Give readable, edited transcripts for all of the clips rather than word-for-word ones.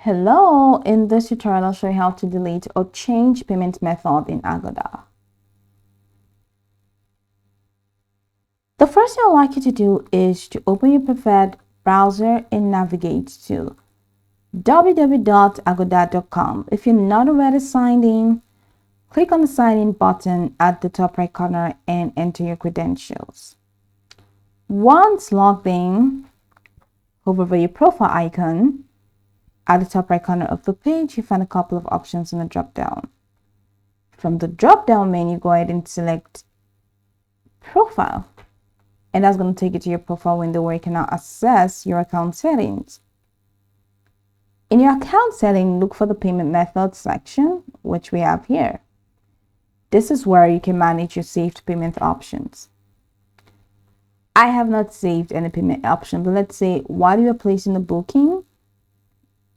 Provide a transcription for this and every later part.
Hello, in this tutorial I'll show you how to delete or change payment method in Agoda. The first thing I'd like you to do is to open your preferred browser and navigate to www.agoda.com. If you're not already signed in, click on the sign in button at the top right corner and enter your credentials. Once logged in, hover over your profile icon. At the top right corner of the page, you find a couple of options in the drop down. From the drop down menu, go ahead and select profile. And that's going to take you to your profile window where you can now access your account settings. In your account setting, look for the payment method section, which we have here. This is where you can manage your saved payment options. I have not saved any payment option, but let's say while you are placing the booking,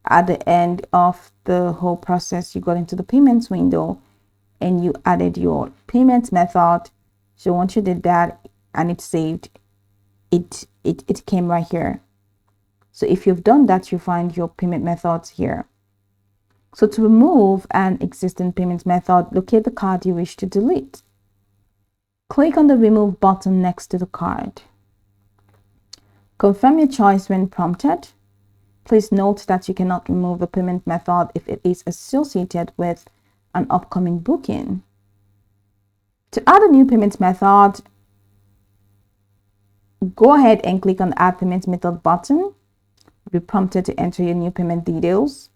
at the end of the whole process, you got into the payments window and you added your payment method. So once you did that and it's saved, it came right here. So if you've done that, you find your payment methods here. So to remove an existing payment method, locate the card you wish to delete. Click on the remove button next to the card. Confirm your choice when prompted. Please note that you cannot remove the payment method if it is associated with an upcoming booking. To add a new payment method, go ahead and click on the Add Payment Method button. You'll be prompted to enter your new payment details.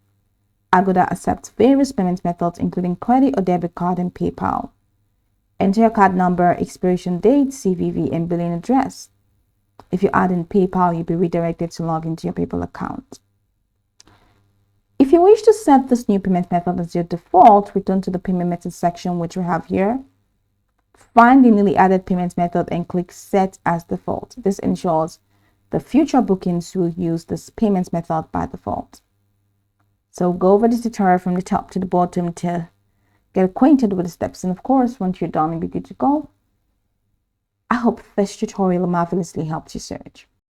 Agoda accepts various payment methods, including credit or debit card and PayPal. Enter your card number, expiration date, CVV, and billing address. If you add in PayPal, you'll be redirected to log into your PayPal account. If you wish to set this new payment method as your default, return to the payment method section, which we have here. Find the newly added payment method and click Set as Default. This ensures the future bookings will use this payment method by default. So go over this tutorial from the top to the bottom to get acquainted with the steps. And of course, once you're done, you'll be good to go. I hope this tutorial marvelously helped you search.